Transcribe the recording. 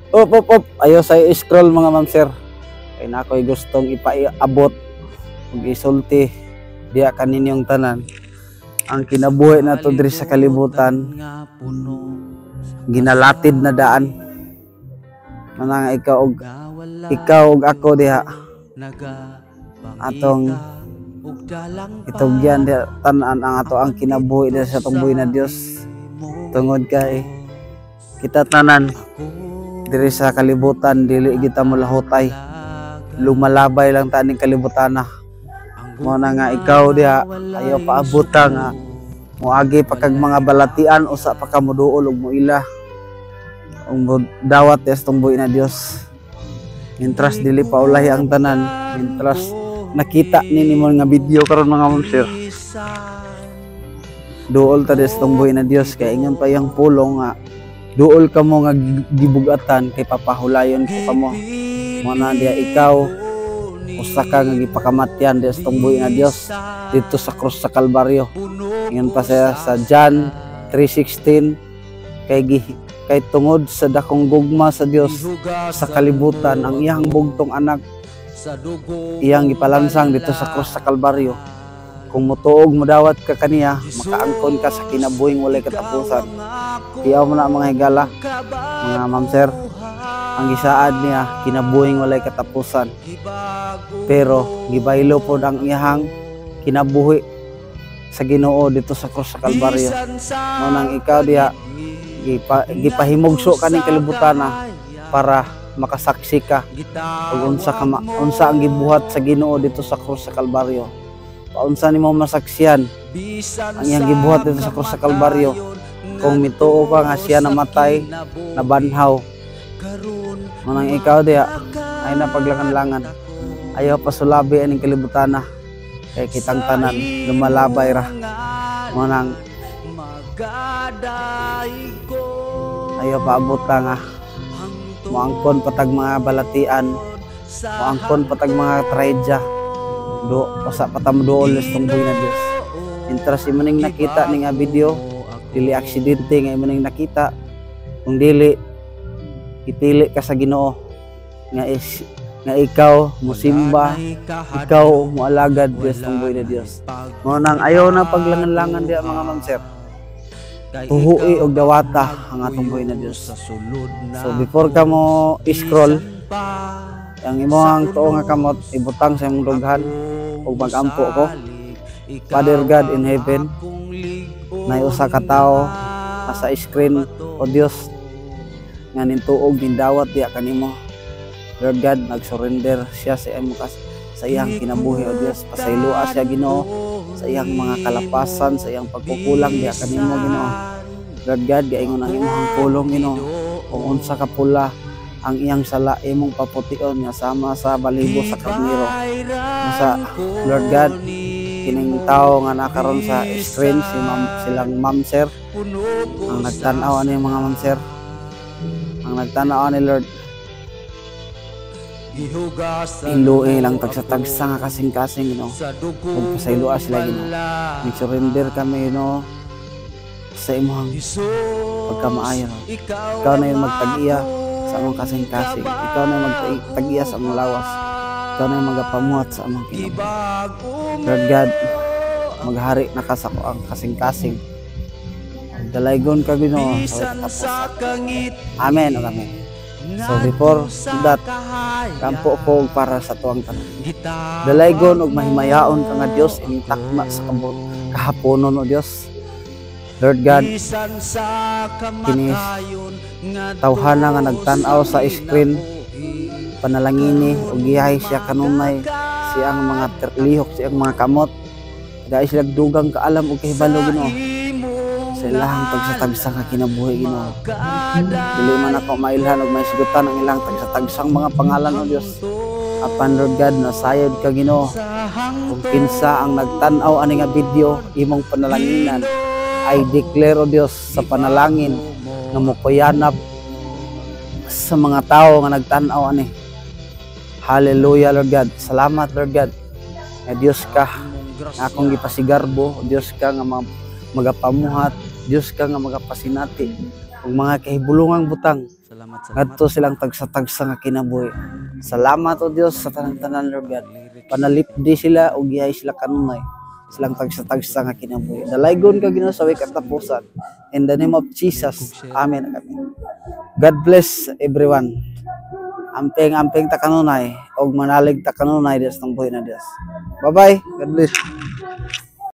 Op. Ayo sa scroll mga ma'am sir. Kay na ako'y gustong ipaiabot ug isulti diya kaninyong tanan. Ang kinabuhi na to diri sa kalibutan, ginalatid na daan. Manang ikaw ug ako diha atong itugyan diha tanan ang ato ang kinabuhi diha sa tungbuhi na Dios. Tungod kay kita tanan diri sa kalibutan dili kita molahutay, lumalabay lang ta ning kalibutan na. Mo na nga ikaw diha ayo paabota nga moagi pa kag mga balatian usa pa ka moduol ug moila ug dawat sa tungbuhi na Dios. Mintras dili pa ulahi ang tanan, mintras nakita nimo nga video karon mga ma'am sir. Duol ta sa tungbuhi na Dios kay ingon pa yang pulong nga duol ka mo nga gibugatan kay papahulayon ko kamo. Mo na diya ikaw usa ka nga gipakamatyan diya sa tungbuhi na Dios dito sa krus sa Kalbaryo. Ingon pa siya sa John 3:16 kay tungod sa dakong gugma sa Dios sa kalibutan ang iyang bugtong anak iyang gipalansang dito sa krus sa Kalbaryo. Kung motuog modawat ka kaniya, makaangkon ka sa kinabuhing walay katapusan. Tiyaw mo na mga higala, mga ma'am sir, ang gisaad niya kinabuhing walay katapusan. Pero gibaylo pod ang iyang kinabuhi sa Ginoo dito sa krus sa Kalbaryo. Nang ikaw diha gipahimugso kaning kalibutan na para makasaksi ka ug unsa ang gibuhat sa Ginoo dito sa krus sa Kalbaryo. Paunsa nimo masaksiyan ang iyang gibuhat dito sa krus sa Kalbaryo kung mituo ka nga siya namatay nabanhaw. Manang ikaw diha ay napaglangan-langan ayaw pasulabi aning kalibutan na kay kitang tanan lumalabay ra. Manang ayaw paabot nga moangkon patag mga balatian, moangkon patag mga traedya usa patam duol sa tungbuhi na Dios. Intras imaning nakita ning video dili aksidente nga imaning nakita, kung dili ipili ka sa Ginoo nga ikaw musimba, ikaw moalagad sa tungbuhi na Dios. Mo nang ayaw na paglangan-langan diha mga ma'am sir. Tuhui og dawata ang atong buhi na Dios. So before ka mo i-scroll ang imong tuo nga kamot ibutang sa imong dughan ug magampo ko. Father God in heaven, nay usa ka tawo sa screen o Dios nga nintuog nindawat diha kanimo. Lord God, nag-surrender siya sa iyang kinabuhi o Dios. Pasaylua siya Ginoo sa iyang mga kalapasan, sa iyang pagkukulang diha kanimo Ginoo. Lord God, gaingon ang imong pulong Ginoo kung unsa ka pula ang iyang sala imong papution nga sama sa balibo sa karnero. Sa Lord God, kining tawo nga nakaron sa screen silang ma'am sir ang nagtan-aw ani mga ma'am sir, ang nagtan-aw ni Lord iluin lang tagsa-tagsa nga kasing-kasing Ginoo ug pasayloa sila Ginoo. Nag-surrender kami Ginoo sa imong pagkamaayo. Ikaw na yung magtag-iya sa among kasing-kasing, ikaw na yung magtag-iya sa among lawas, ikaw na yung magapamuhat sa among kinabuhi. Lord God, maghari na ka sa ang kasing-kasing, dalaygon ka Ginoo sa katapusan. Amen o amen. So before that, kampo ko para sa tuwang tanan. Dalaygon og mahimayaon ka nga Dios ining takma sa kahaponon o Dios. Lord God, kini tawhana nga nagtan-aw sa screen, panalangini ug giyahay siya kanunay siyang mga lihok, siyang mga kamot. Dahil sila dugang kaalam ug kahibalo Ginoo sa ilahang tagsatagsang nga kinabuhi Ginoo. Dili man ako mailhan ug maisgutan ang ilang tagsatagsang mga pangalan o Dios. Apan Lord God, nasayod ka Ginoo kung kinsa ang nagtan-aw ani nga video imong panalanginan. I declare o Dios sa panalangin nga mokuyanap sa mga tao nga nagtan-aw ani. Hallelujah Lord God. Salamat Lord God. Nga Dios ka nga akong gipasigarbo, Dios ka nga magapamuhat, Dios ka nga magapasinati ug mga kahibulungang butang Ngadto silang tagsa-tagsa nga kinabuhi. Salamat o Dios sa tanan-tanan Lord God. Panalipdi sila ug gihay sila kanunay. Silang tagsa-tagsa nga kinabuhi. Dalaygon ka Ginoo sa way katapusan. In the name of Jesus. Amen. God bless everyone. Amping ta kanunay og manalig ta kanunay Dios tong buhi na Dios. Bye-bye. God bless.